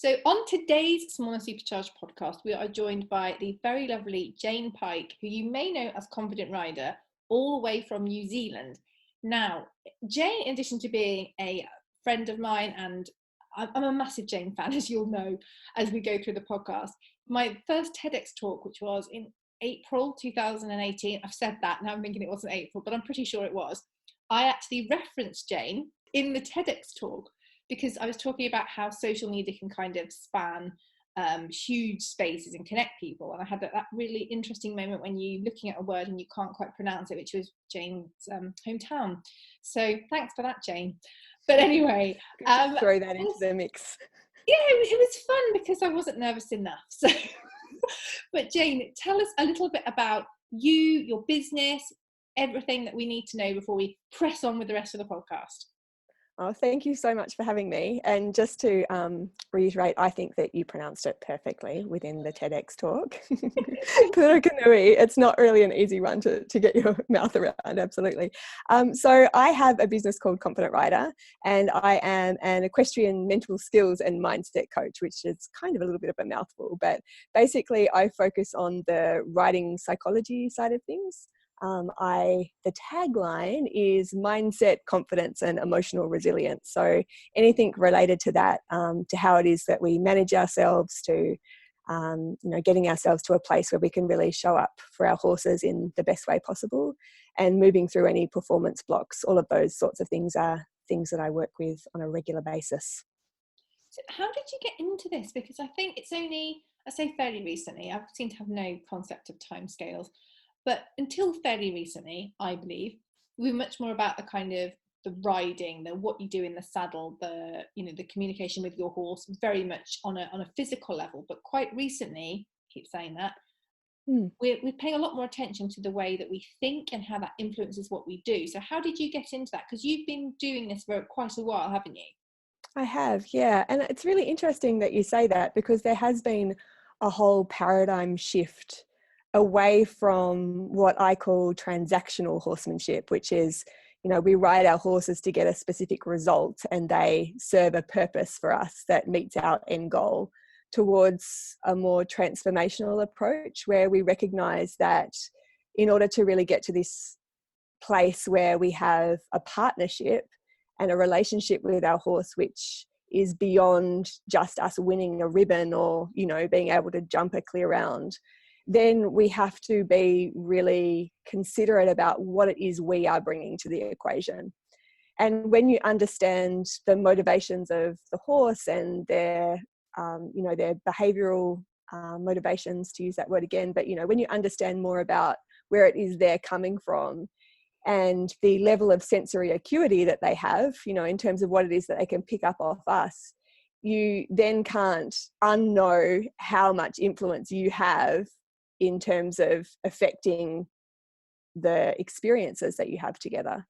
So on today's Small and Supercharged podcast, we are joined by the very lovely Jane Pike, who you may know as Confident Rider, all the way from New Zealand. Now, Jane, in addition to being a friend of mine, and I'm a massive Jane fan, as you'll know, as we go through the podcast, my first TEDx talk, which was in April 2018, I've said that, now I'm thinking it wasn't April, but I'm pretty sure it was, I actually referenced Jane in the TEDx talk, because I was talking about how social media can kind of span huge spaces and connect people. And I had that really interesting moment when you're looking at a word and you can't quite pronounce it, which was Jane's hometown. So thanks for that, Jane. But anyway. Throw that into the mix. Yeah, it was fun because I wasn't nervous enough. So, but Jane, tell us a little bit about you, your business, everything that we need to know before we press on with the rest of the podcast. Oh, thank you so much for having me. And just to reiterate, I think that you pronounced it perfectly within the TEDx talk. Purakanui, it's not really an easy one to get your mouth around, absolutely. So I have a business called Confident Rider, and I am an equestrian mental skills and mindset coach, which is kind of a little bit of a mouthful, but basically I focus on the riding psychology side of things. The tagline is mindset, confidence, and emotional resilience. So anything related to that, to how it is that we manage ourselves, to getting ourselves to a place where we can really show up for our horses in the best way possible, and moving through any performance blocks. All of those sorts of things are things that I work with on a regular basis. So how did you get into this? Because I think it's only, I say fairly recently, I seem to have no concept of timescales. But until fairly recently, I believe, we were much more about the kind of the riding, the what you do in the saddle, the the communication with your horse, very much on a physical level. But quite recently, I keep saying that, we're paying a lot more attention to the way that we think and how that influences what we do. So how did you get into that? Because you've been doing this for quite a while, haven't you? I have, yeah. And it's really interesting that you say that, because there has been a whole paradigm shift away from what I call transactional horsemanship, which is, we ride our horses to get a specific result and they serve a purpose for us that meets our end goal, towards a more transformational approach where we recognize that in order to really get to this place where we have a partnership and a relationship with our horse, which is beyond just us winning a ribbon or, being able to jump a clear round, then we have to be really considerate about what it is we are bringing to the equation. And when you understand the motivations of the horse and their behavioural motivations, to use that word again, but, when you understand more about where it is they're coming from and the level of sensory acuity that they have, in terms of what it is that they can pick up off us, you then can't unknow how much influence you have in terms of affecting the experiences that you have together.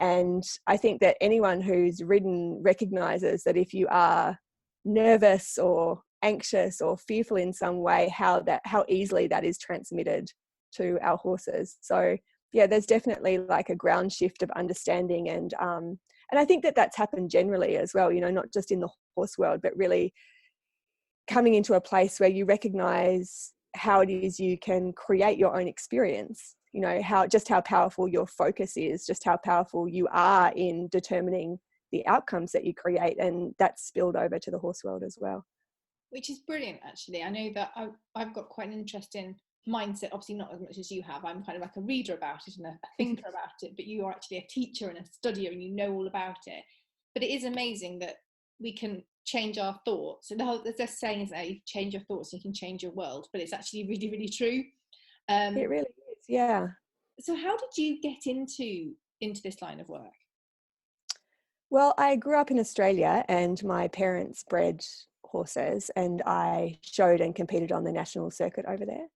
And I think that anyone who's ridden recognizes that if you are nervous or anxious or fearful in some way, how easily that is transmitted to our horses. So yeah, there's definitely like a ground shift of understanding, and I think that that's happened generally as well, not just in the horse world, but really coming into a place where you recognize how it is you can create your own experience, how powerful your focus is, just how powerful you are in determining the outcomes that you create, and that's spilled over to the horse world as well. Which is brilliant, actually. I know that I've got quite an interest in mindset, obviously not as much as you have. I'm kind of like a reader about it and a thinker about it, but you are actually a teacher and a studier and you know all about it. But it is amazing that we can change our thoughts. And there's this saying is that you change your thoughts, you can change your world, but it's actually really, really true. It really is, yeah. So how did you get into this line of work? Well, I grew up in Australia and my parents bred horses, and I showed and competed on the national circuit over there.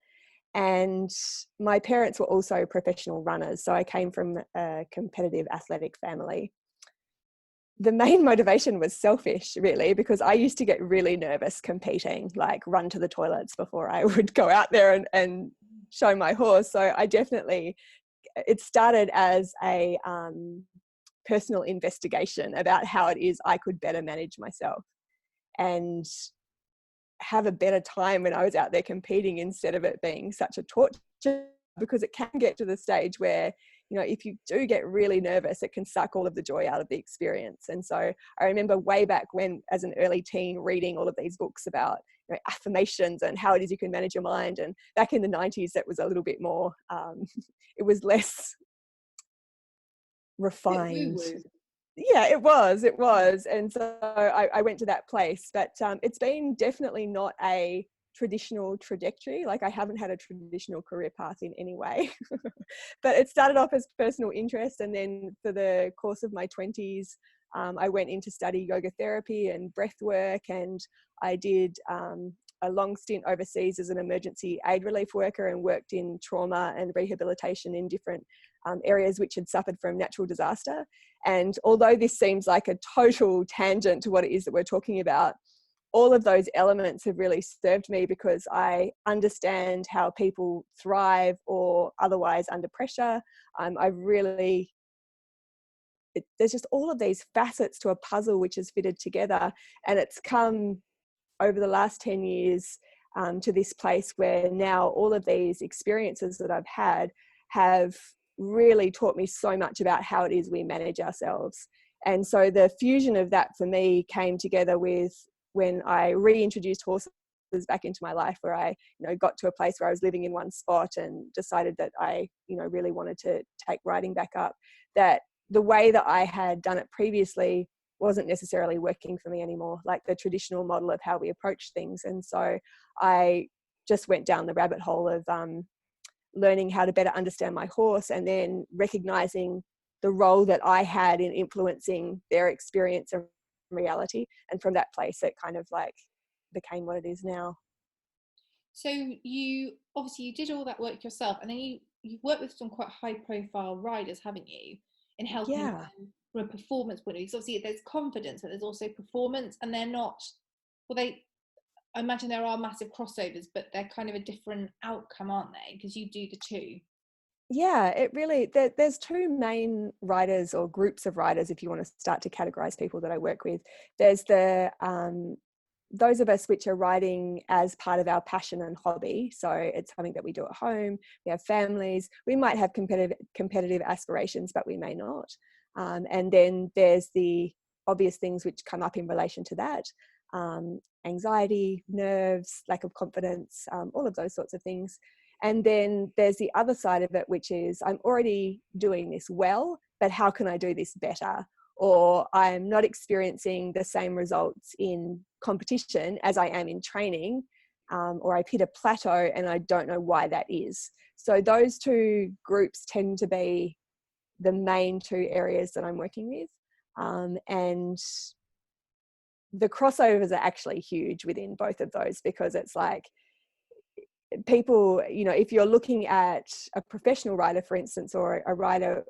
And my parents were also professional runners, so I came from a competitive athletic family. The main motivation was selfish, really, because I used to get really nervous competing, like run to the toilets before I would go out there and show my horse. So it started as a personal investigation about how it is I could better manage myself. And have a better time when I was out there competing instead of it being such a torture, because it can get to the stage where, you know, if you do get really nervous, it can suck all of the joy out of the experience. And so I remember way back when, as an early teen, reading all of these books about, you know, affirmations and how it is you can manage your mind. And back in the 90s, that was a little bit more, it was less refined. Yeah, it was. And so I went to that place, but it's been definitely not a traditional trajectory. Like, I haven't had a traditional career path in any way. But it started off as personal interest, and then for the course of my 20s, I went in to study yoga therapy and breath work, and I did a long stint overseas as an emergency aid relief worker and worked in trauma and rehabilitation in different areas which had suffered from natural disaster. And although this seems like a total tangent to what it is that we're talking about, all of those elements have really served me, because I understand how people thrive or otherwise under pressure. There's just all of these facets to a puzzle which is fitted together, and it's come over the last 10 years to this place where now all of these experiences that I've had have really taught me so much about how it is we manage ourselves. And so the fusion of that for me came together with when I reintroduced horses back into my life, where I, you know, got to a place where I was living in one spot and decided that I, you know, really wanted to take riding back up, that the way that I had done it previously wasn't necessarily working for me anymore, like the traditional model of how we approach things. And so I just went down the rabbit hole of learning how to better understand my horse, and then recognizing the role that I had in influencing their experience of reality. And from that place, it kind of like became what it is now. So you did all that work yourself, and then you've worked with some quite high profile riders, haven't you, in helping Yeah. them from a performance point of view? Because obviously there's confidence, but there's also performance, and they're not, well, I imagine there are massive crossovers, but they're kind of a different outcome, aren't they? Because you do the two. Yeah, it really, there's two main riders or groups of riders, if you want to start to categorize people that I work with. There's those of us which are riding as part of our passion and hobby. So it's something that we do at home. We have families. We might have competitive aspirations, but we may not. And then there's the obvious things which come up in relation to that. Anxiety, nerves, lack of confidence, all of those sorts of things. And then there's the other side of it, which is, I'm already doing this well, but how can I do this better? Or I'm not experiencing the same results in competition as I am in training, or I've hit a plateau and I don't know why that is. So those two groups tend to be the main two areas that I'm working with. And the crossovers are actually huge within both of those, because it's like, people, you know, if you're looking at a professional rider, for instance, or a rider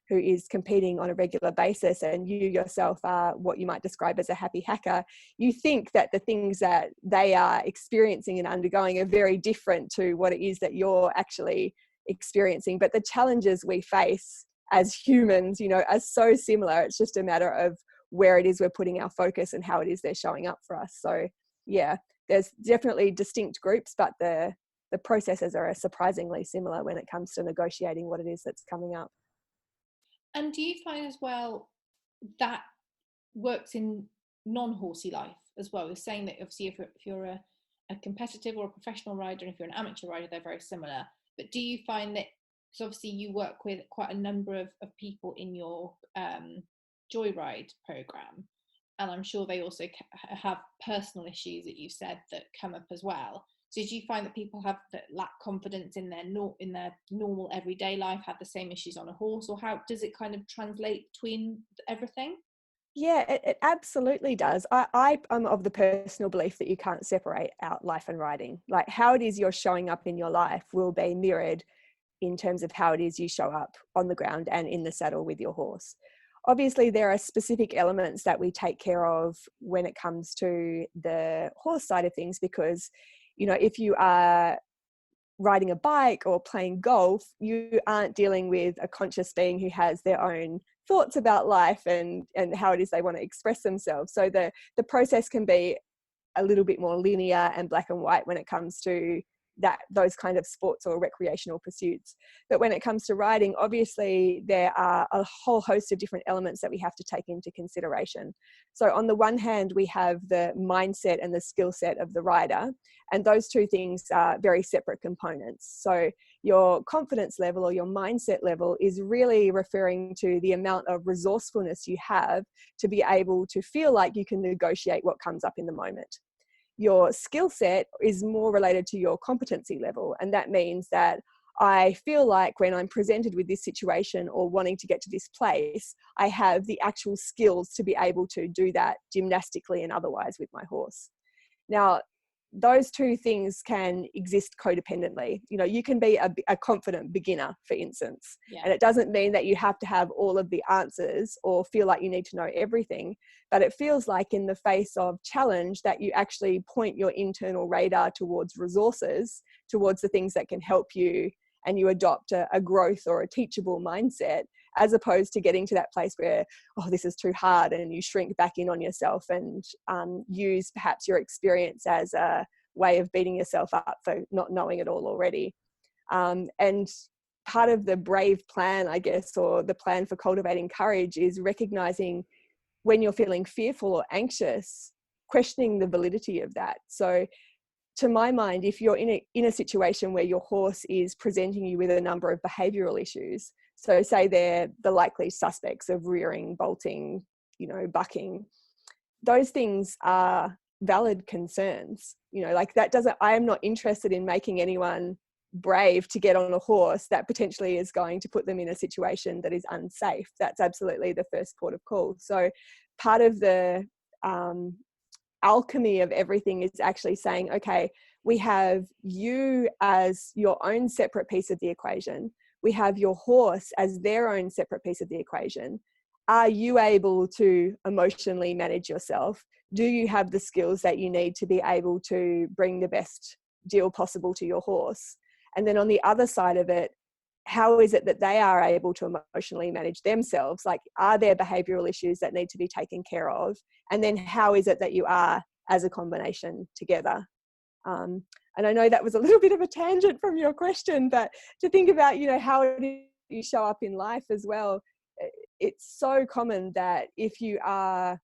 who is competing on a regular basis, and you yourself are what you might describe as a happy hacker, you think that the things that they are experiencing and undergoing are very different to what it is that you're actually experiencing. But the challenges we face as humans, you know, are so similar. It's just a matter of where it is we're putting our focus and how it is they're showing up for us. So yeah, there's definitely distinct groups, but the processes are surprisingly similar when it comes to negotiating what it is that's coming up. And do you find as well that works in non-horsey life as well? You're saying that obviously if you're a competitive or a professional rider, and if you're an amateur rider, they're very similar. But do you find that, because obviously you work with quite a number of people in your Joyride program, and I'm sure they also have personal issues that you've said that come up as well. So do you find that people that lack confidence in their normal everyday life have the same issues on a horse, or how does it kind of translate between everything? Yeah, it absolutely does. I'm of the personal belief that you can't separate out life and riding. Like, how it is you're showing up in your life will be mirrored in terms of how it is you show up on the ground and in the saddle with your horse. Obviously, there are specific elements that we take care of when it comes to the horse side of things, because, you know, if you are riding a bike or playing golf, you aren't dealing with a conscious being who has their own thoughts about life and how it is they want to express themselves. So the process can be a little bit more linear and black and white when it comes to those kind of sports or recreational pursuits. But when it comes to riding, obviously there are a whole host of different elements that we have to take into consideration. So on the one hand, we have the mindset and the skill set of the rider, and those two things are very separate components. So your confidence level or your mindset level is really referring to the amount of resourcefulness you have to be able to feel like you can negotiate what comes up in the moment. Your skill set is more related to your competency level. And that means that I feel like when I'm presented with this situation or wanting to get to this place, I have the actual skills to be able to do that gymnastically and otherwise with my horse. Now, those two things can exist codependently. You know, you can be a confident beginner, for instance, and it doesn't mean that you have to have all of the answers or feel like you need to know everything, but it feels like in the face of challenge that you actually point your internal radar towards resources, towards the things that can help you, and you adopt a growth or a teachable mindset, as opposed to getting to that place where, oh, this is too hard, and you shrink back in on yourself and use perhaps your experience as a way of beating yourself up for not knowing it all already. And part of the brave plan, I guess, or the plan for cultivating courage, is recognizing when you're feeling fearful or anxious, questioning the validity of that. So to my mind, if you're in a situation where your horse is presenting you with a number of behavioral issues, so say they're the likely suspects of rearing, bolting, bucking, those things are valid concerns. Like that doesn't, I am not interested in making anyone brave to get on a horse that potentially is going to put them in a situation that is unsafe. That's absolutely the first port of call. So part of the alchemy of everything is actually saying, okay, we have you as your own separate piece of the equation. We have your horse as their own separate piece of the equation. Are you able to emotionally manage yourself? Do you have the skills that you need to be able to bring the best deal possible to your horse? And then on the other side of it, how is it that they are able to emotionally manage themselves? Like, are there behavioral issues that need to be taken care of? And then how is it that you are as a combination together? And I know that was a little bit of a tangent from your question, but to think about, how it is you show up in life as well. It's so common that if you are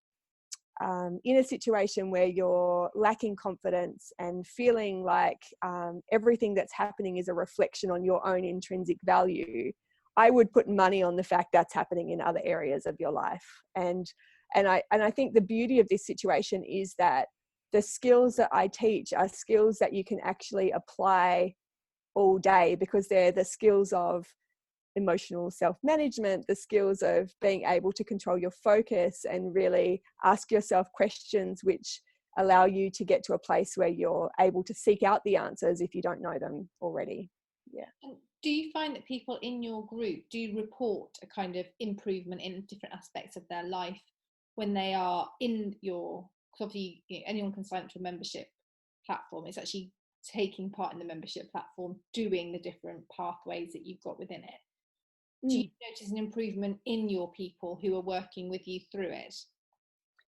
in a situation where you're lacking confidence and feeling like everything that's happening is a reflection on your own intrinsic value, I would put money on the fact that's happening in other areas of your life. And I think the beauty of this situation is that the skills that I teach are skills that you can actually apply all day, because they're the skills of emotional self-management, the skills of being able to control your focus and really ask yourself questions which allow you to get to a place where you're able to seek out the answers if you don't know them already. Yeah. Do you find that people in your group do report a kind of improvement in different aspects of their life when they are in your, because obviously anyone can sign up to a membership platform, it's actually taking part in the membership platform, doing the different pathways that you've got within it. Do you notice an improvement in your people who are working with you through it?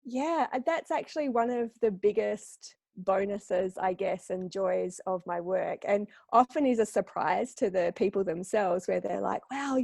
Yeah, that's actually one of the biggest bonuses, I guess, and joys of my work, and often is a surprise to the people themselves, where they're like, wow,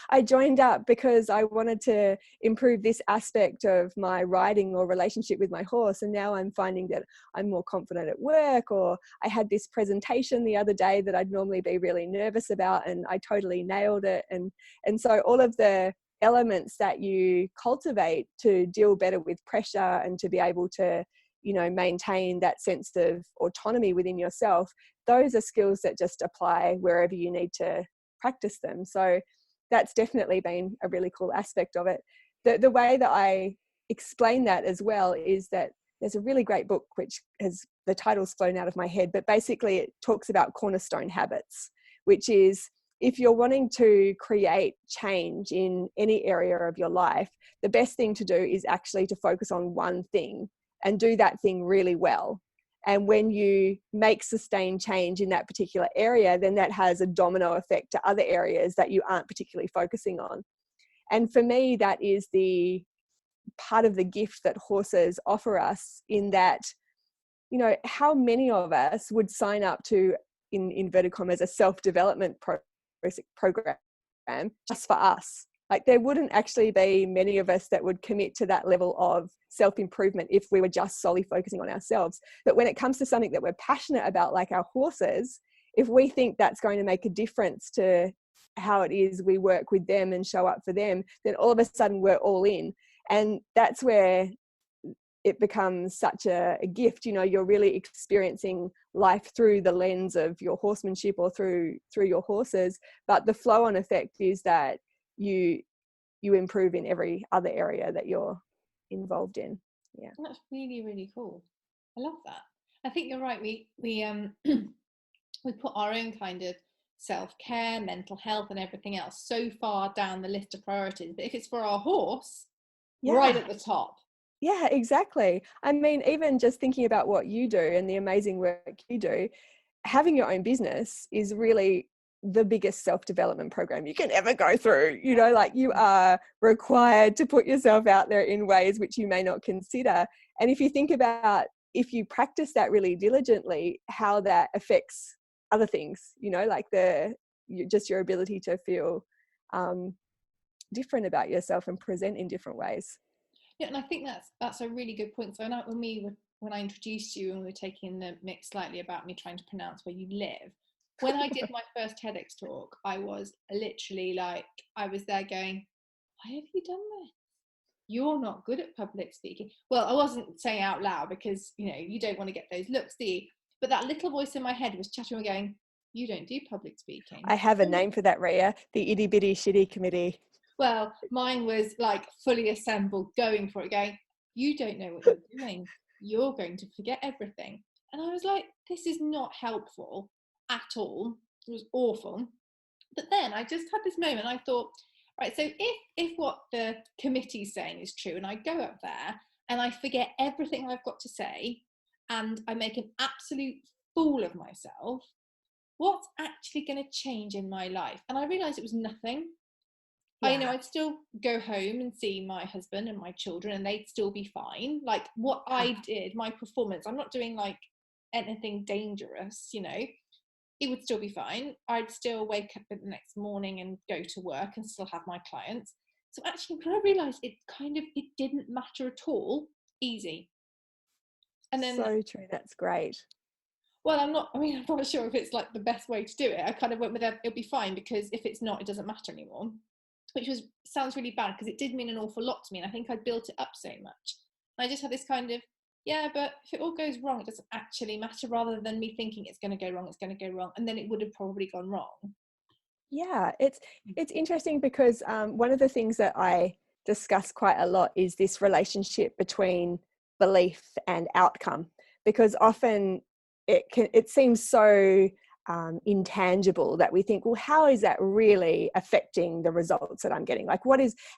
I joined up because I wanted to improve this aspect of my riding or relationship with my horse, and now I'm finding that I'm more confident at work, or I had this presentation the other day that I'd normally be really nervous about and I totally nailed it. And so all of the elements that you cultivate to deal better with pressure and to be able to maintain that sense of autonomy within yourself, those are skills that just apply wherever you need to practice them. So that's definitely been a really cool aspect of it. The way that I explain that as well is that there's a really great book which has, the title's flown out of my head, but basically it talks about cornerstone habits, which is, if you're wanting to create change in any area of your life, the best thing to do is actually to focus on one thing and do that thing really well. And when you make sustained change in that particular area, then that has a domino effect to other areas that you aren't particularly focusing on. And for me, that is the part of the gift that horses offer us, in that you know, how many of us would sign up to, in inverted commas, a self-development program just for us? Like, there wouldn't actually be many of us that would commit to that level of self-improvement if we were just solely focusing on ourselves. But when it comes to something that we're passionate about, like our horses, if we think that's going to make a difference to how it is we work with them and show up for them, then all of a sudden we're all in. And that's where it becomes such a gift. You know, you're really experiencing life through the lens of your horsemanship or through your horses. But the flow-on effect is that you improve in every other area that you're involved in. Yeah, that's really, really cool. I love that. I think you're right. We we put our own kind of self-care, mental health and everything else so far down the list of priorities, but if it's for our horse, right at the top. Yeah, exactly. I mean, even just thinking about what you do and the amazing work you do, having your own business is really the biggest self-development program you can ever go through. You know, like, you are required to put yourself out there in ways which you may not consider. And if you think about, if you practice that really diligently, how that affects other things, you know, like just your ability to feel different about yourself and present in different ways. Yeah, and I think that's a really good point. So when I introduced you and we were taking the mix slightly about me trying to pronounce where you live, when I did my first TEDx talk, I was literally like, I was there going, why have you done this? You're not good at public speaking. Well, I wasn't saying out loud because, you know, you don't want to get those looks, do you? But that little voice in my head was chatting and going, you don't do public speaking. I have a name for that, Rhea, the itty bitty shitty committee. Well, mine was like fully assembled, going for it, going, you don't know what you're doing. You're going to forget everything. And I was like, this is not helpful at all. It was awful. But then I just had this moment. I thought, right, so if what the committee's saying is true, and I go up there and I forget everything I've got to say, and I make an absolute fool of myself, what's actually going to change in my life? And I realised it was nothing. Yeah. I'd still go home and see my husband and my children and they'd still be fine. Like, what I did, my performance, I'm not doing like anything dangerous, you know, it would still be fine. I'd still wake up the next morning and go to work and still have my clients. So actually, when I realised it didn't matter at all, easy. And then, so true, that's great. Well, I'm not sure if it's like the best way to do it. I kind of went with it'll be fine, because if it's not, it doesn't matter anymore. Which sounds really bad, because it did mean an awful lot to me, and I think I'd built it up so much. And I just had this kind of, yeah, but if it all goes wrong, it doesn't actually matter, rather than me thinking it's going to go wrong, and then it would have probably gone wrong. Yeah, it's interesting because one of the things that I discuss quite a lot is this relationship between belief and outcome, because often it seems so intangible that we think, well, how is that really affecting the results that I'm getting? Like,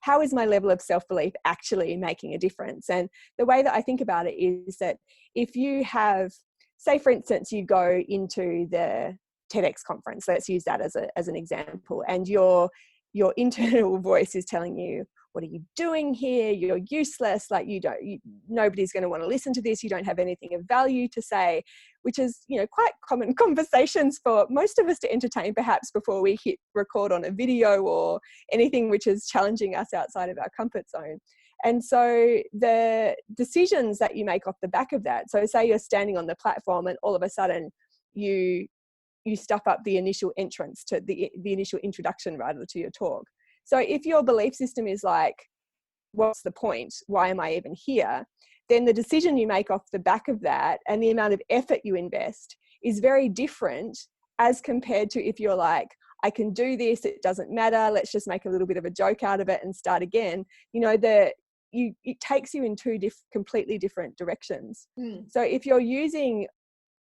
how is my level of self-belief actually making a difference? And the way that I think about it is that if you have, say for instance, you go into the TEDx conference, let's use that as an example, and your internal voice is telling you, what are you doing here? You're useless. Like, nobody's going to want to listen to this. You don't have anything of value to say, which is, you know, quite common conversations for most of us to entertain, perhaps before we hit record on a video or anything which is challenging us outside of our comfort zone. And so the decisions that you make off the back of that, so say you're standing on the platform and all of a sudden you stuff up the initial entrance to the initial introduction rather to your talk. So if your belief system is like, what's the point? Why am I even here? Then the decision you make off the back of that and the amount of effort you invest is very different as compared to if you're like, I can do this, it doesn't matter, let's just make a little bit of a joke out of it and start again. You know, it takes you in two completely different directions. So if you're using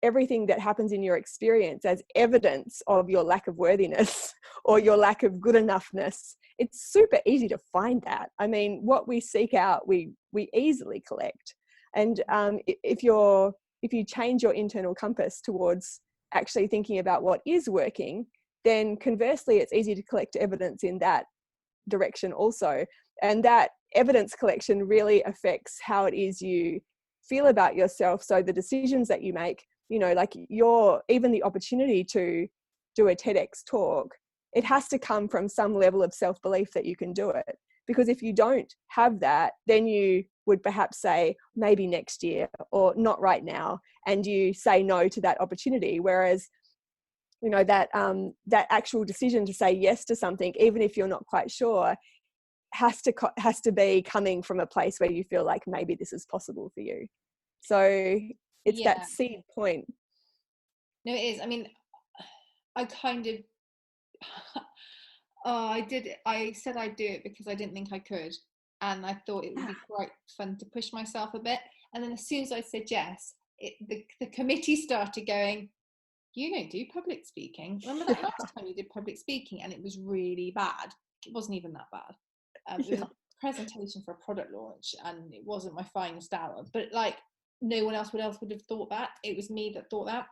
everything that happens in your experience as evidence of your lack of worthiness or your lack of good enoughness, it's super easy to find that. I mean, what we seek out, we easily collect. And if you change your internal compass towards actually thinking about what is working, then conversely, it's easy to collect evidence in that direction also. And that evidence collection really affects how it is you feel about yourself. So the decisions that you make, you know, like even the opportunity to do a TEDx talk, it has to come from some level of self-belief that you can do it. Because if you don't have that, then you would perhaps say maybe next year or not right now, and you say no to that opportunity. Whereas, you know, that actual decision to say yes to something, even if you're not quite sure, has to be coming from a place where you feel like maybe this is possible for you. So it's that seed point. No, it is. I mean, I kind of I said I'd do it because I didn't think I could, and I thought it would be quite fun to push myself a bit. And then as soon as I said yes, the committee started going, you don't do public speaking. Remember that last time you did public speaking and it was really bad? It wasn't even that bad. It was a presentation for a product launch and it wasn't my finest hour, but like no one else would have thought that. It was me that thought that.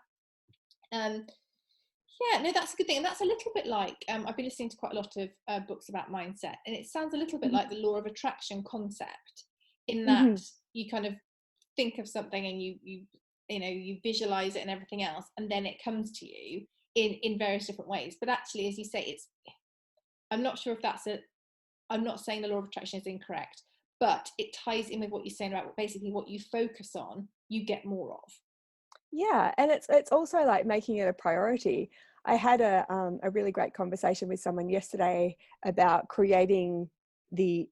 Yeah, no, that's a good thing. And that's a little bit like, I've been listening to quite a lot of books about mindset, and it sounds a little bit like the law of attraction concept, in that you kind of think of something and you visualize it and everything else, and then it comes to you in various different ways. But actually, as you say, I'm not sure if I'm not saying the law of attraction is incorrect, but it ties in with what you're saying about basically what you focus on, you get more of. Yeah, and it's also like making it a priority. I had a really great conversation with someone yesterday about creating the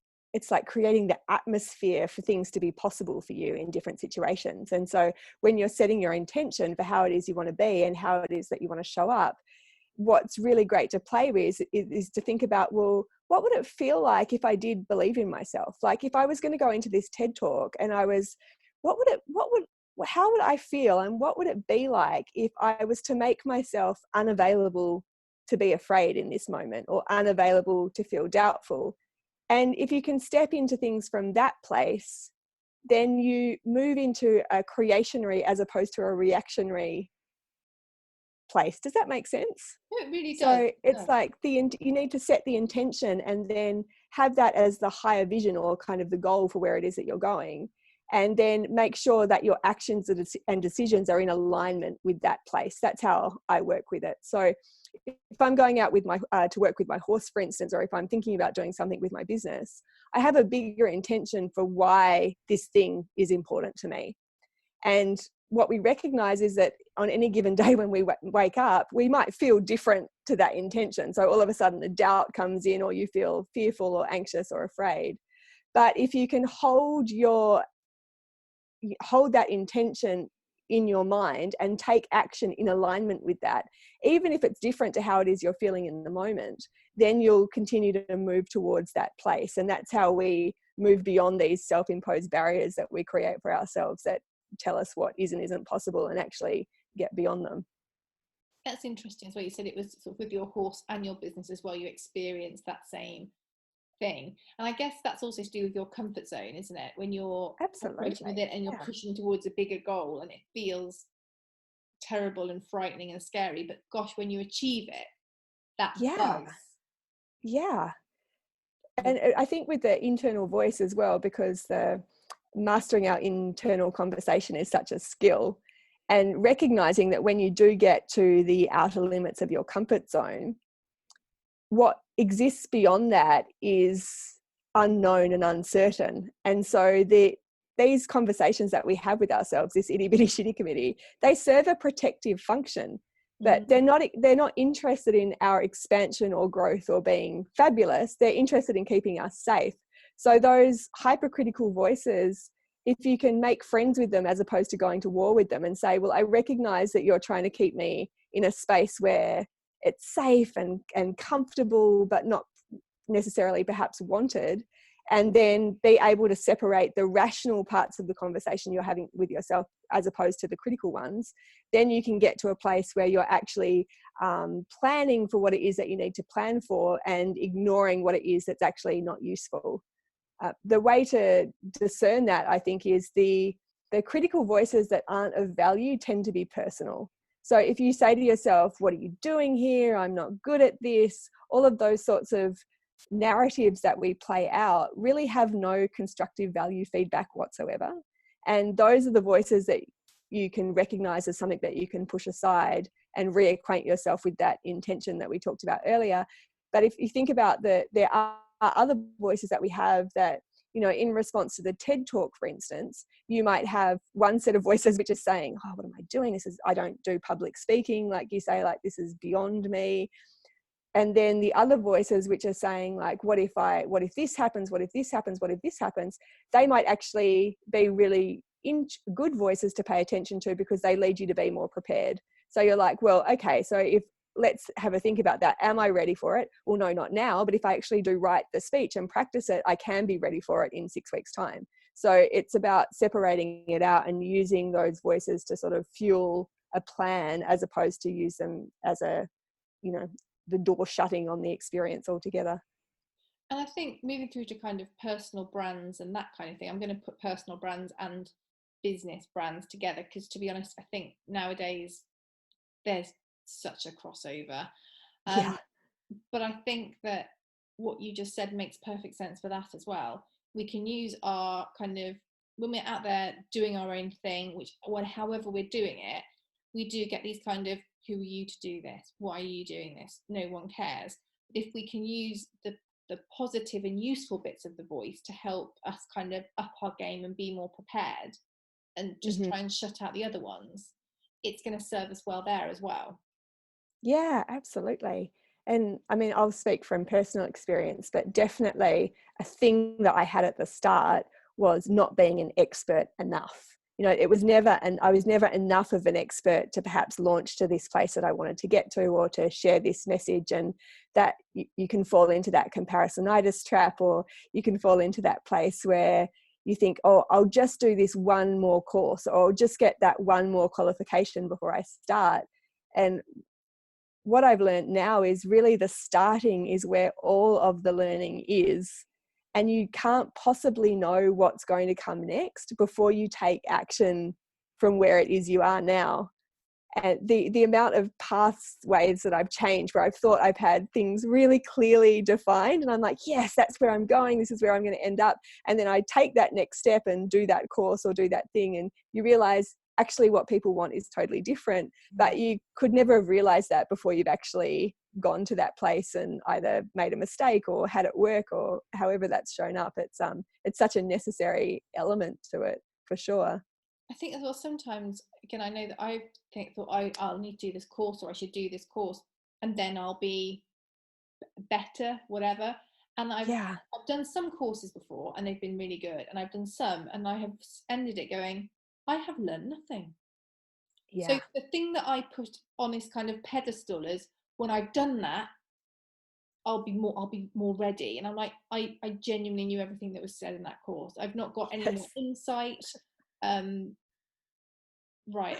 atmosphere for things to be possible for you in different situations. And so when you're setting your intention for how it is you want to be and how it is that you want to show up, what's really great to play with is to think about, well, what would it feel like if I did believe in myself? Like if I was going to go into this TED talk and how would I feel, and what would it be like if I was to make myself unavailable to be afraid in this moment, or unavailable to feel doubtful? And if you can step into things from that place, then you move into a creationary as opposed to a reactionary place. Does that make sense? It really does. So it's like you need to set the intention and then have that as the higher vision, or kind of the goal for where it is that you're going. And then make sure that your actions and decisions are in alignment with that place. That's how I work with it. So if I'm going out with to work with my horse, for instance, or if I'm thinking about doing something with my business, I have a bigger intention for why this thing is important to me. And what we recognize is that on any given day when we wake up, we might feel different to that intention. So all of a sudden the doubt comes in, or you feel fearful or anxious or afraid. But if you can hold that intention in your mind and take action in alignment with that, even if it's different to how it is you're feeling in the moment, then you'll continue to move towards that place. And that's how we move beyond these self-imposed barriers that we create for ourselves that tell us what is and isn't possible, and actually get beyond them. That's interesting. So you said it was sort of with your horse and your business as well, you experienced that same thing. And I guess that's also to do with your comfort zone, isn't it? When you're operating with it and you're pushing towards a bigger goal and it feels terrible and frightening and scary, but gosh, when you achieve it, that buzz. Yeah. And I think with the internal voice as well, because the mastering our internal conversation is such a skill, and recognizing that when you do get to the outer limits of your comfort zone, what exists beyond that is unknown and uncertain. And so these conversations that we have with ourselves, this itty bitty shitty committee, they serve a protective function, but they're not interested in our expansion or growth or being fabulous. They're interested in keeping us safe. So those hypercritical voices, if you can make friends with them as opposed to going to war with them, and say, well, I recognize that you're trying to keep me in a space where it's safe and comfortable, but not necessarily perhaps wanted, and then be able to separate the rational parts of the conversation you're having with yourself as opposed to the critical ones, then you can get to a place where you're actually planning for what it is that you need to plan for, and ignoring what it is that's actually not useful. The way to discern that, I think, is the critical voices that aren't of value tend to be personal. So if you say to yourself, what are you doing here? I'm not good at this. All of those sorts of narratives that we play out really have no constructive value feedback whatsoever. And those are the voices that you can recognize as something that you can push aside and reacquaint yourself with that intention that we talked about earlier. But if you think about there are other voices that we have that, you know, in response to the TED Talk, for instance, you might have one set of voices which is saying, oh, what am I doing? I don't do public speaking, like you say, like this is beyond me. And then the other voices which are saying, like, what if this happens, what if this happens, what if this happens, they might actually be really good voices to pay attention to, because they lead you to be more prepared. So you're like, well, okay, so let's have a think about that. Am I ready for it? Well, no, not now. But if I actually do write the speech and practice it, I can be ready for it in 6 weeks' time. So it's about separating it out and using those voices to sort of fuel a plan, as opposed to use them as the door shutting on the experience altogether. And I think moving through to kind of personal brands and that kind of thing, I'm going to put personal brands and business brands together, because to be honest, I think nowadays there's such a crossover. Yeah. But I think that what you just said makes perfect sense for that as well. We can use our kind of, when we're out there doing our own thing, however we're doing it, we do get these kind of, who are you to do this? Why are you doing this? No one cares. But if we can use the positive and useful bits of the voice to help us kind of up our game and be more prepared, and just try and shut out the other ones, it's going to serve us well there as well. Yeah, absolutely. And I mean, I'll speak from personal experience, but definitely a thing that I had at the start was not being an expert enough. You know, I was never enough of an expert to perhaps launch to this place that I wanted to get to, or to share this message. And that you can fall into that comparisonitis trap, or you can fall into that place where you think, oh, I'll just do this one more course, or I'll just get that one more qualification before I start. And what I've learned now is really the starting is where all of the learning is. And you can't possibly know what's going to come next before you take action from where it is you are now. And the amount of pathways that I've changed, where I've thought I've had things really clearly defined, and I'm like, yes, that's where I'm going, this is where I'm going to end up. And then I take that next step and do that course or do that thing, and you realize actually what people want is totally different. But you could never have realized that before you've actually gone to that place and either made a mistake or had it work, or however that's shown up. It's such a necessary element to it, for sure. I think as well, sometimes, again, I know that I'll need to do this course, or I should do this course, and then I'll be better, whatever. And I've done some courses before and they've been really good, and I've done some and I have ended it going, I have learned nothing. Yeah. So the thing that I put on this kind of pedestal is, when I've done that, I'll be more ready. And I'm like, I genuinely knew everything that was said in that course. I've not got any more insight. Right,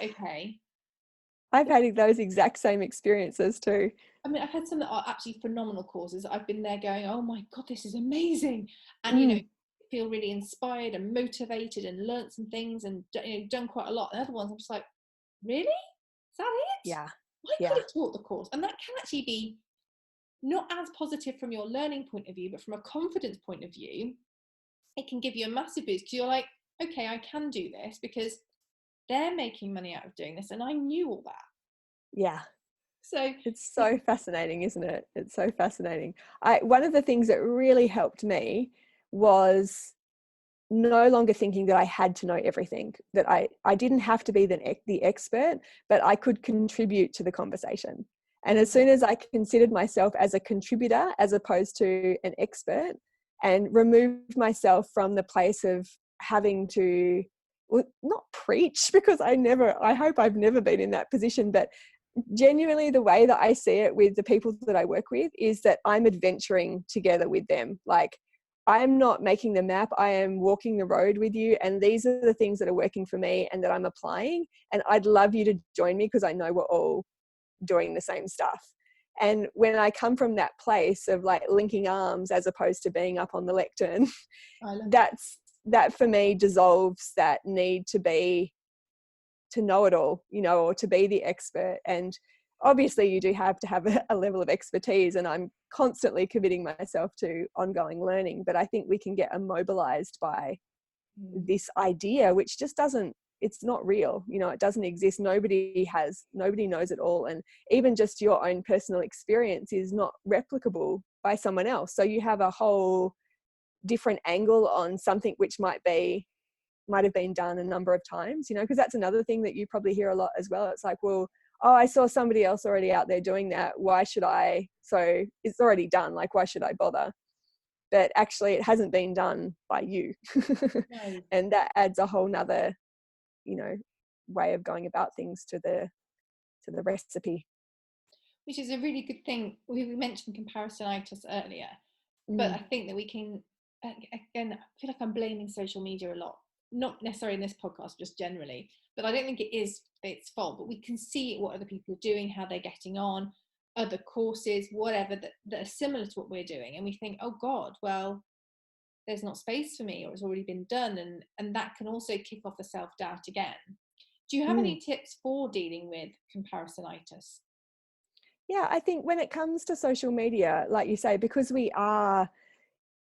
okay. I've had those exact same experiences too. I mean, I've had some that are actually phenomenal courses. I've been there going, oh my God, this is amazing. And, you know, feel really inspired and motivated and learnt some things and, you know, done quite a lot. And other ones, I'm just like, really? Is that it? Yeah. I could have taught the course. And that can actually be not as positive from your learning point of view, but from a confidence point of view, it can give you a massive boost, because you're like, okay, I can do this because they're making money out of doing this and I knew all that. Yeah. So it's so fascinating, isn't it? It's so fascinating. One of the things that really helped me was no longer thinking that I had to know everything, that I didn't have to be the expert, but I could contribute to the conversation. And as soon as I considered myself as a contributor as opposed to an expert, and removed myself from the place of having to, well, not preach, because I hope I've never been in that position, but genuinely the way that I see it with the people that I work with is that I'm adventuring together with them. Like, I'm not making the map, I am walking the road with you, and these are the things that are working for me and that I'm applying, and I'd love you to join me because I know we're all doing the same stuff. And when I come from that place of like linking arms as opposed to being up on the lectern, that for me dissolves that need to know it all, you know, or to be the expert. And obviously you do have to have a level of expertise, and I'm constantly committing myself to ongoing learning, but I think we can get immobilized by this idea, which just doesn't, it's not real, you know, it doesn't exist. Nobody knows it all. And even just your own personal experience is not replicable by someone else. So you have a whole different angle on something which might have been done a number of times, you know, because that's another thing that you probably hear a lot as well. It's like, well, oh, I saw somebody else already out there doing that. Why should I? So it's already done. Like, why should I bother? But actually it hasn't been done by you. No. And that adds a whole nother, you know, way of going about things to the recipe. Which is a really good thing. We mentioned comparisonitis earlier, but I think that we can, again, I feel like I'm blaming social media a lot, not necessarily in this podcast, just generally, but I don't think it is its fault, but we can see what other people are doing, how they're getting on, other courses, whatever, that are similar to what we're doing. And we think, oh God, well, there's not space for me, or it's already been done. And that can also kick off the self-doubt again. Do you have any tips for dealing with comparisonitis? Yeah, I think when it comes to social media, like you say, because we are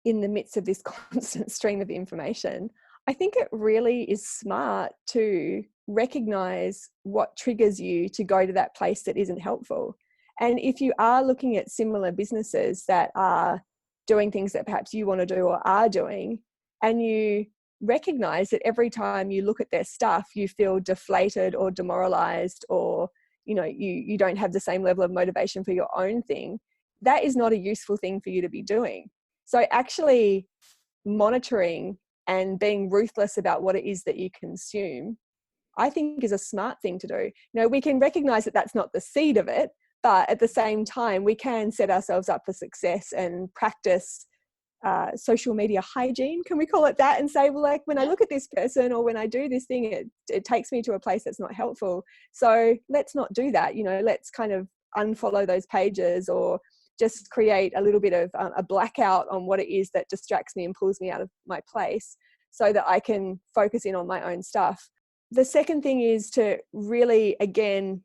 in the midst of this constant stream of information, I think it really is smart to recognize what triggers you to go to that place that isn't helpful. And if you are looking at similar businesses that are doing things that perhaps you want to do or are doing, and you recognize that every time you look at their stuff, you feel deflated or demoralized, or you know, you don't have the same level of motivation for your own thing, that is not a useful thing for you to be doing. So actually monitoring and being ruthless about what it is that you consume, I think is a smart thing to do. You know, we can recognize that that's not the seed of it, but at the same time, we can set ourselves up for success and practice social media hygiene, can we call it that, and say, well, like when I look at this person or when I do this thing, it takes me to a place that's not helpful. So let's not do that. You know, let's kind of unfollow those pages, or just create a little bit of a blackout on what it is that distracts me and pulls me out of my place, so that I can focus in on my own stuff. The second thing is to really, again,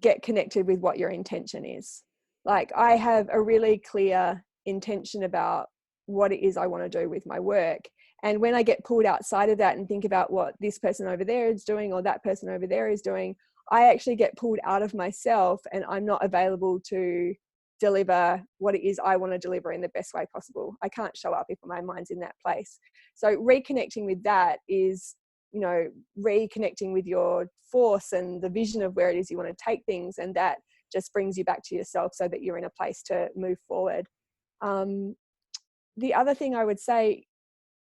get connected with what your intention is. Like, I have a really clear intention about what it is I want to do with my work. And when I get pulled outside of that and think about what this person over there is doing or that person over there is doing, I actually get pulled out of myself, and I'm not available to deliver what it is I want to deliver in the best way possible. I can't show up if my mind's in that place. So reconnecting with that is, you know, reconnecting with your force and the vision of where it is you want to take things, and that just brings you back to yourself so that you're in a place to move forward. The other thing I would say,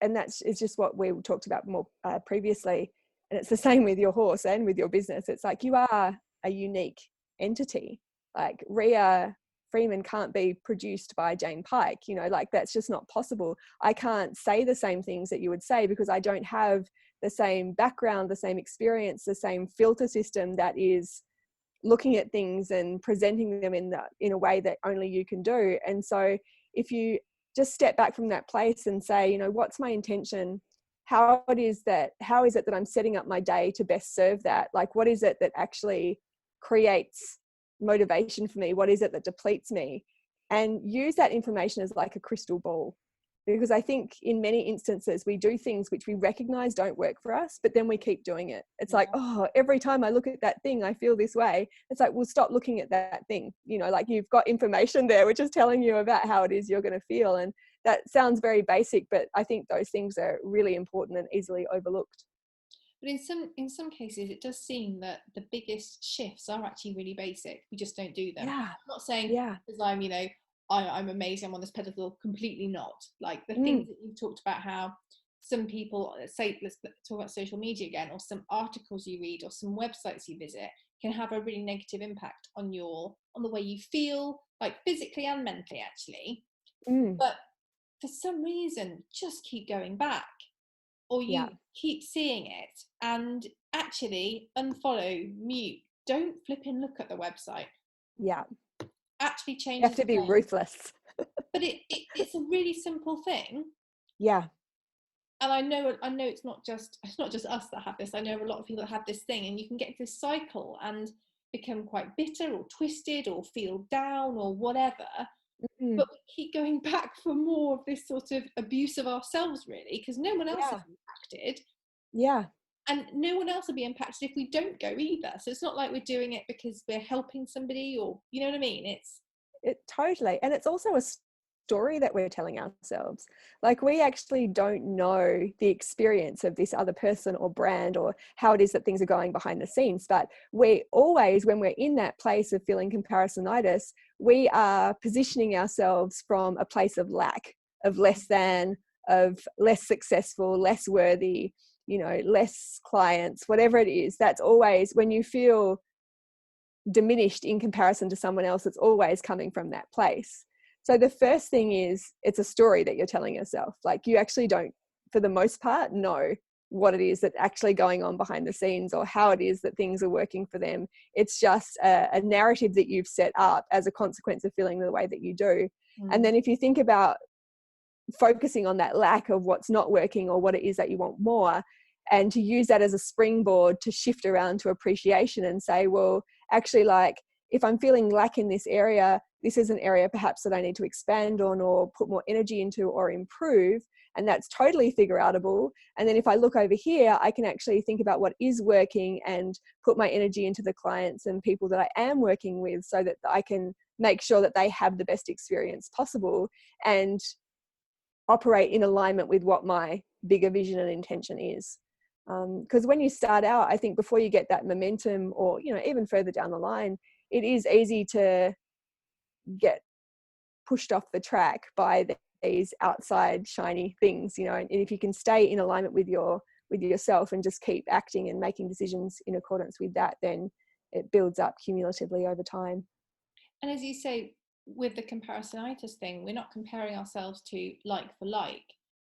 and that's is just what we talked about more previously, and it's the same with your horse and with your business. It's like, you are a unique entity. Like, Rhea Freeman can't be produced by Jane Pike, you know, like that's just not possible. I can't say the same things that you would say because I don't have the same background, the same experience, the same filter system that is looking at things and presenting them in a way that only you can do. And so if you just step back from that place and say, you know, what's my intention? How is it that I'm setting up my day to best serve that? Like, what is it that actually creates motivation for me? What is it that depletes me? And use that information as like a crystal ball. Because I think in many instances we do things which we recognize don't work for us, but then we keep doing it. It's like, oh, every time I look at that thing, I feel this way. It's like, well, stop looking at that thing. You know, like, you've got information there which is telling you about how it is you're going to feel. And that sounds very basic, but I think those things are really important and easily overlooked. But in some cases, it does seem that the biggest shifts are actually really basic. We just don't do them. Yeah. I'm not saying Yeah. because I'm, you know, I'm amazing, I'm on this pedestal. Completely not. Like the things that you've talked about, how some people say, let's talk about social media again, or some articles you read, or some websites you visit, can have a really negative impact on the way you feel, like physically and mentally, actually. But for some reason, just keep going back, or you keep seeing it and actually unfollow, mute, don't flip and look at the website. Yeah. Actually change. You have to be ruthless. But it's a really simple thing. Yeah. And I know it's not just us that have this. I know a lot of people that have this thing, and you can get into this cycle and become quite bitter or twisted or feel down or whatever. But we keep going back for more of this sort of abuse of ourselves, really, because no one else is impacted. impacted. Yeah. And no one else will be impacted if we don't go either. So it's not like we're doing it because we're helping somebody, or, you know what I mean? It totally. And it's also a story that we're telling ourselves. Like, we actually don't know the experience of this other person or brand or how it is that things are going behind the scenes. But we always, when we're in that place of feeling comparisonitis, we are positioning ourselves from a place of lack, of less than, of less successful, less worthy, less clients, whatever it is. That's always, when you feel diminished in comparison to someone else, it's always coming from that place. So the first thing is, it's a story that you're telling yourself. Like, you actually don't, for the most part, know what it is that's actually going on behind the scenes or how it is that things are working for them. It's just a narrative that you've set up as a consequence of feeling the way that you do. And then if you think about focusing on that lack of what's not working or what it is that you want more, and to use that as a springboard to shift around to appreciation and say, well, actually, like, if I'm feeling lack in this area, this is an area perhaps that I need to expand on or put more energy into or improve. And that's totally figure outable. And then if I look over here, I can actually think about what is working and put my energy into the clients and people that I am working with, so that I can make sure that they have the best experience possible and operate in alignment with what my bigger vision and intention is. Because when you start out, I think before you get that momentum, or even further down the line, it is easy to get pushed off the track by these outside shiny things, and if you can stay in alignment with yourself and just keep acting and making decisions in accordance with that, then it builds up cumulatively over time. And as you say, with the comparisonitis thing, we're not comparing ourselves to like for like.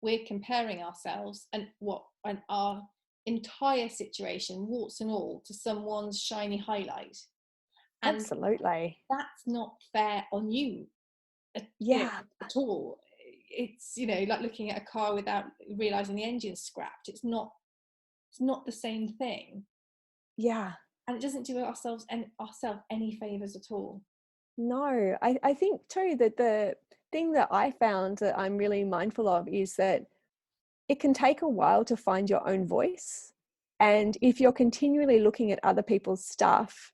We're comparing ourselves and our entire situation, warts and all, to someone's shiny highlight. And absolutely, that's not fair on you, at all. It's like looking at a car without realizing the engine's scrapped. It's not the same thing. Yeah. And it doesn't do ourselves any favors at all. No, I think too that the thing that I found that I'm really mindful of is that it can take a while to find your own voice. And if you're continually looking at other people's stuff,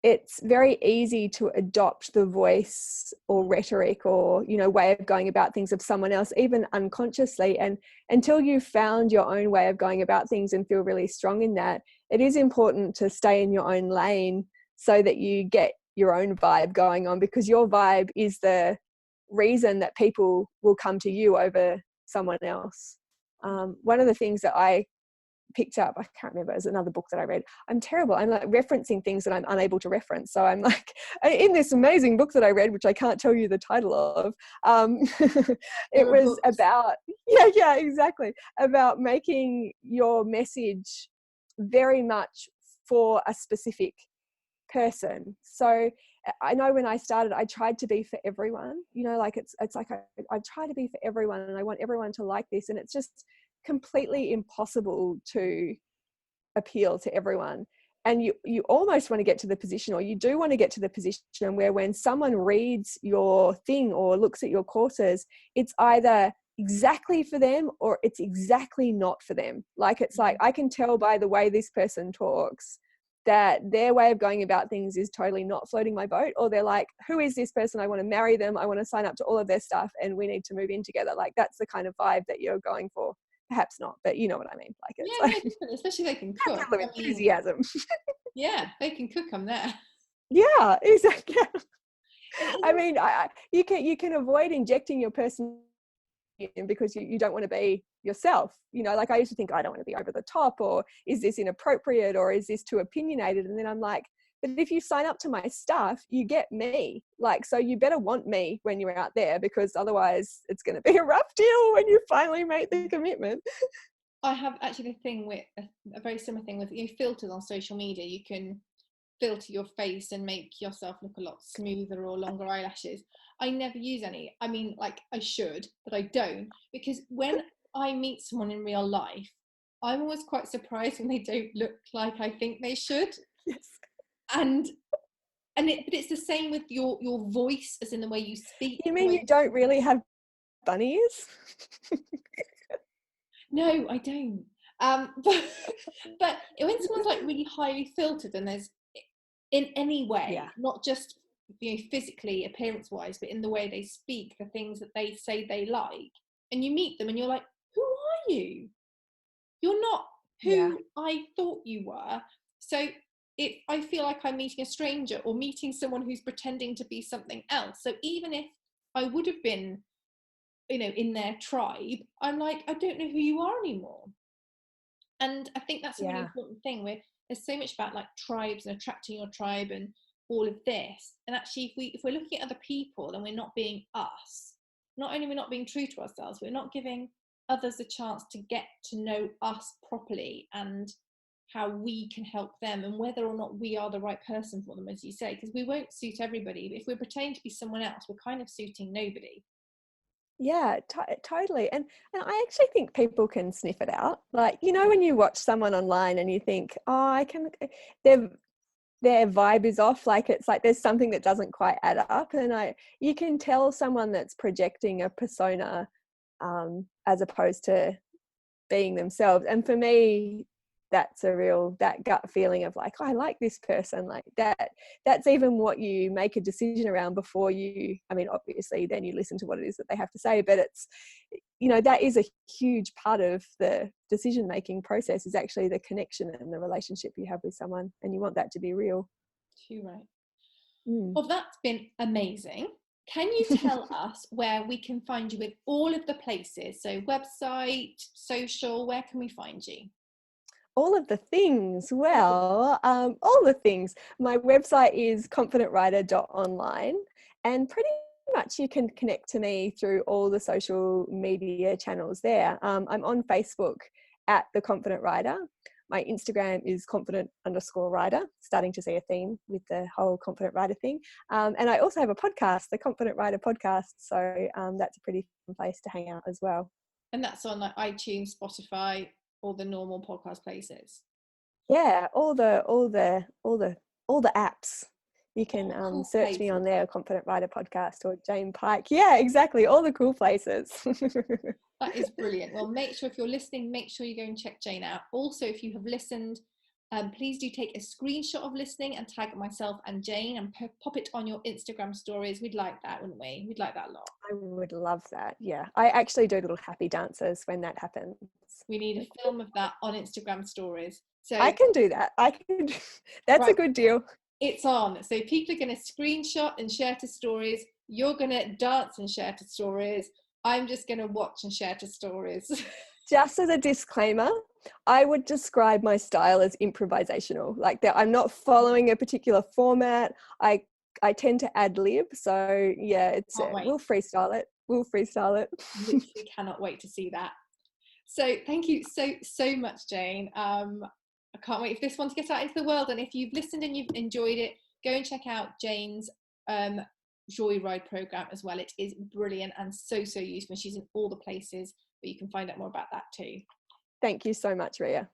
it's very easy to adopt the voice or rhetoric or, way of going about things of someone else, even unconsciously. And until you've found your own way of going about things and feel really strong in that, it is important to stay in your own lane so that you get your own vibe going on, because your vibe is the reason that people will come to you over someone else. One of the things that I picked up, I can't remember, it was another book that I read. I'm terrible. I'm like referencing things that I'm unable to reference. So I'm like, in this amazing book that I read, which I can't tell you the title of, it was about, exactly, about making your message very much for a specific person. So I know when I started, I tried to be for everyone, like it's like I try to be for everyone and I want everyone to like this, and it's just completely impossible to appeal to everyone. And you almost want to get to the position, or you do want to get to the position where when someone reads your thing or looks at your courses, it's either exactly for them or it's exactly not for them. Like, it's like, I can tell by the way this person talks that their way of going about things is totally not floating my boat, or they're like, who is this person? I want to marry them. I want to sign up to all of their stuff and we need to move in together. Like, that's the kind of vibe that you're going for. Perhaps not, but you know what I mean. Like, it's no, especially they can cook. Enthusiasm. Yeah, they can cook. I'm there. Yeah, exactly. I mean, you can avoid injecting your person in because you don't want to be yourself. Like, I used to think, I don't want to be over the top, or is this inappropriate, or is this too opinionated? And then I'm like, but if you sign up to my stuff, you get me. Like, so you better want me when you're out there, because otherwise it's going to be a rough deal when you finally make the commitment. I have actually the thing with a very similar thing with filters on social media. You can filter your face and make yourself look a lot smoother or longer eyelashes. I never use any. I mean, like, I should, but I don't, because when I meet someone in real life, I'm always quite surprised when they don't look like I think they should. Yes. But it's the same with your voice, as in the way you speak. You mean you don't really have bunny ears? No, I don't. But when someone's like really highly filtered and there's in any Yeah. way, not just physically, appearance wise, but in the way they speak, the things that they say they like, and you meet them and you're like, who are you? You're not Yeah. who I thought you were. So I feel like I'm meeting a stranger or meeting someone who's pretending to be something else. So even if I would have been, in their tribe, I'm like, I don't know who you are anymore. And I think that's a really Yeah. important thing, where there's so much about like tribes and attracting your tribe and all of this. And actually, if we're looking at other people and we're not being us, not only we're not being true to ourselves, we're not giving others a chance to get to know us properly and how we can help them and whether or not we are the right person for them, as you say, because we won't suit everybody. But if we're pretending to be someone else, we're kind of suiting nobody. Yeah, totally. And I actually think people can sniff it out. Like, when you watch someone online and you think, oh, I can, their their vibe is off. Like, it's like there's something that doesn't quite add up, and you can tell someone that's projecting a persona as opposed to being themselves. And for me, that's that gut feeling of like, oh, I like this person, like that's even what you make a decision around before I mean, obviously then you listen to what it is that they have to say, but it's, that is a huge part of the decision making process, is actually the connection and the relationship you have with someone, and you want that to be real. Too right. Mm. Well, that's been amazing. Can you tell us where we can find you with all of the places? So website, social, where can we find you? All of the things. Well, all the things. My website is confidentrider.online, and pretty much you can connect to me through all the social media channels there. I'm on Facebook at The Confident Rider. My Instagram is confident_rider, starting to see a theme with the whole Confident Rider thing. And I also have a podcast, the Confident Rider podcast. So that's a pretty fun place to hang out as well. And that's on like iTunes, Spotify, all the normal podcast places. Yeah, all the apps. You can Cool search me on places. there, Confident Writer Podcast or Jane Pike. Yeah, exactly. All the cool places. That is brilliant. Well, make sure if you're listening, make sure you go and check Jane out. Also, if you have listened, please do take a screenshot of listening and tag myself and Jane and pop it on your Instagram stories. We'd like that, wouldn't we? We'd like that a lot. I would love that. Yeah, I actually do little happy dances when that happens. We need a film of that on Instagram stories. So I can do that. That's right, a good deal. it's on. So people are going to screenshot and share to stories. You're going to dance and share to stories. I'm just going to watch and share to stories. Just as a disclaimer, I would describe my style as improvisational. Like that, I'm not following a particular format. I tend to ad lib. So yeah, we'll freestyle it. We'll freestyle it. Literally cannot wait to see that. So thank you so much, Jane. I can't wait for this one to get out into the world. And if you've listened and you've enjoyed it, go and check out Jane's Joyride program as well. It is brilliant and so useful. She's in all the places, but you can find out more about that too. Thank you so much, Ria.